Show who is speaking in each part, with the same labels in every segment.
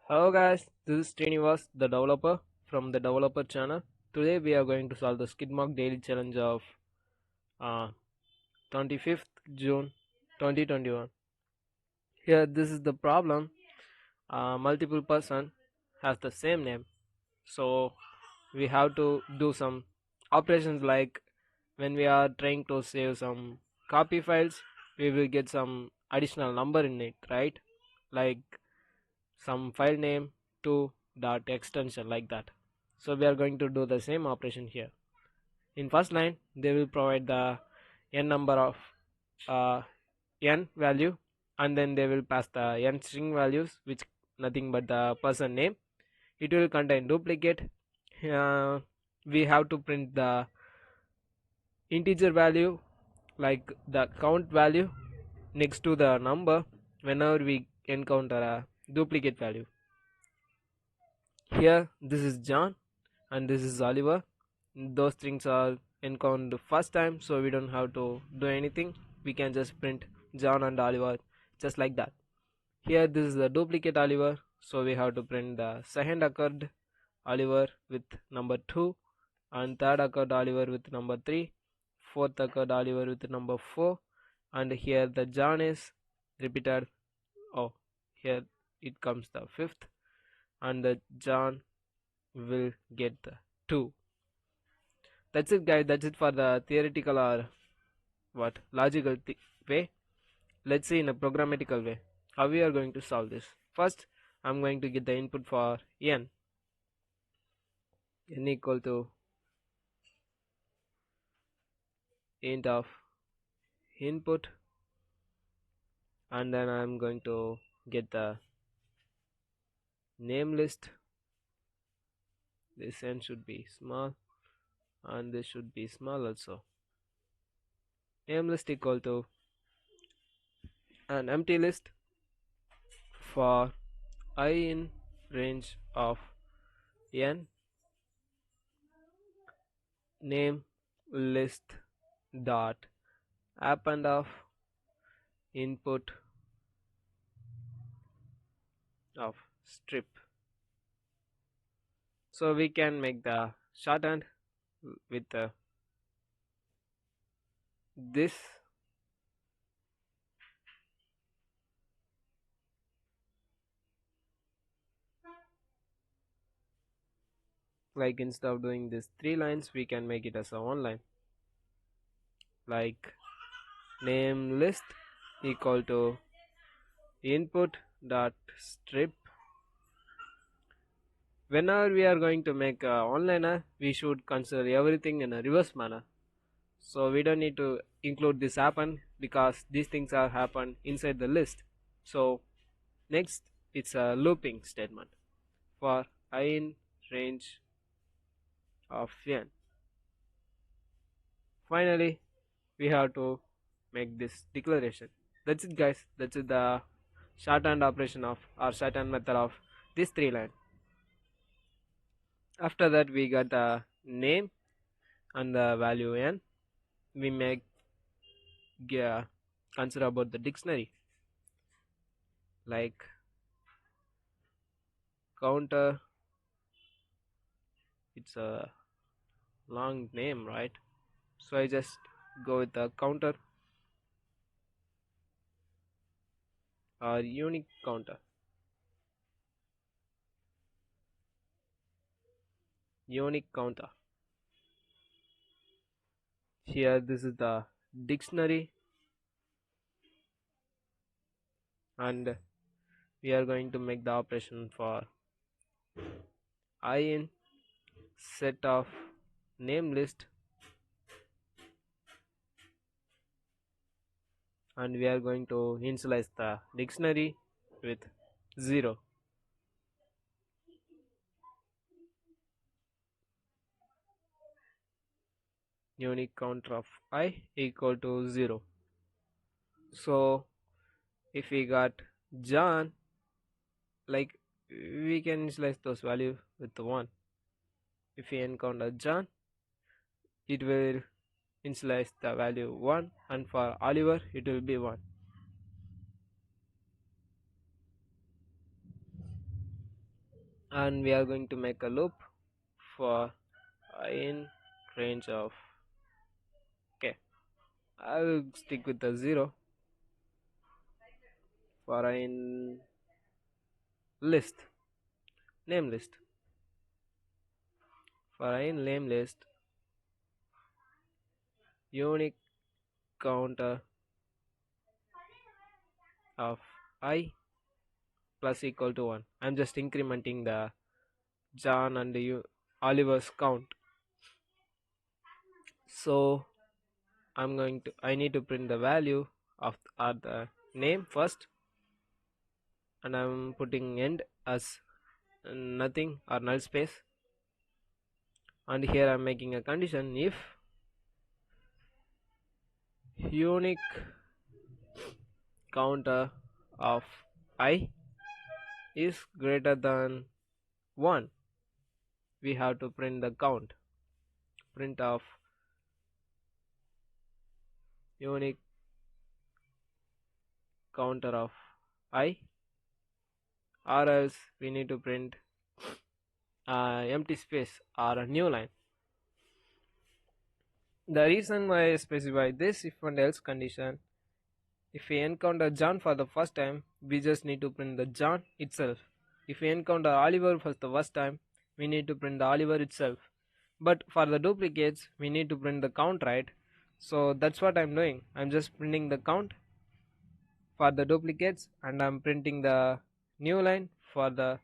Speaker 1: Hello guys, this is Srinivas, the developer from the developer channel. Today we are going to solve the SKIDMARK daily challenge of uh, 25th June 2021. Here this is the problem. Multiple person has the same name, so we have to do some operations like when we are trying to save some copy files, we will get some additional number in it, right? Like some file name to dot extension like that. So we are going to do the same operation here. In first line they will provide the n number of uh, n value, and then they will pass the n string values, which nothing but the person name. It will contain duplicate. We have to print the integer value, like the count value, next to the number whenever we encounter a duplicate value. Here this is John and this is Oliver. Those things are encountered first time, so we don't have to do anything. We can just print John and Oliver just like that. Here this is the duplicate Oliver, so we have to print the second occurred Oliver with number 2, and third occurred Oliver with number 3, fourth occurred Oliver with number 4, and here the John is repeated. Oh, here it comes the fifth, and the John will get the 2. That's it guys, that's it for the theoretical or what logical way. Let's see in a programmatical way how we are going to solve this. First I'm going to get the input for n equal to int of input, and then I'm going to get the name list. This n should be small and this should be small also. Name list equal to an empty list for I in range of n, name list dot append of input of strip. So we can make the shorthand with this. Like instead of doing this 3 lines, we can make it as a 1 line, like name list equal to input dot strip. Whenever we are going to make a onliner, we should consider everything in a reverse manner, so we don't need to include this happen because these things are happen inside the list. So next it's a looping statement for I in range of n. Finally we have to make this declaration. That's it guys, that's it, the shorthand operation of or shorthand method of this 3 line. After that we got the name and the value n. We make consider about the dictionary, like counter. It's a long name, right? So I just go with the counter or unique counter. Unique counter. Here this is the dictionary, and we are going to make the operation for I in set of name list, and we are going to initialize the dictionary with 0. Unique counter of I equal to 0. So if we got John, like we can initialize those values with 1. If we encounter John, it will initialize the value 1, and for Oliver it will be 1. and we are going to make a loop for in range of, okay, I will stick with the 0 for in list, name list. For in name list, unique counter of I plus equal to 1. I'm just incrementing the John and Oliver's count. So I need to print the value of the name first, and I'm putting end as nothing or null space, and here I'm making a condition if unique counter of I is greater than 1, we have to print the count, print of unique counter of I, or else we need to print empty space or a new line. The reason why I specify this if and else condition, if we encounter John for the first time, we just need to print the John itself. If we encounter Oliver for the first time, we need to print the Oliver itself. But for the duplicates, we need to print the count, right? So that's what I'm doing. I'm just printing the count for the duplicates, and I'm printing the new line for the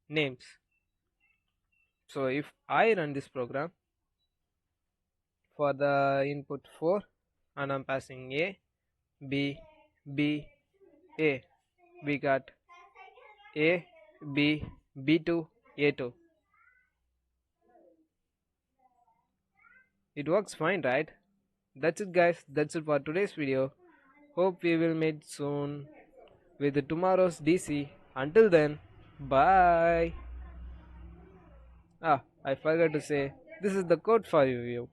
Speaker 1: names. So if I run this program for the input 4, and I'm passing A, B, B, A, we got A, B, B2, A2. It works fine, right? That's it, guys. That's it for today's video. Hope we will meet soon with tomorrow's DC. Until then, bye. I forgot to say, this is the code for you.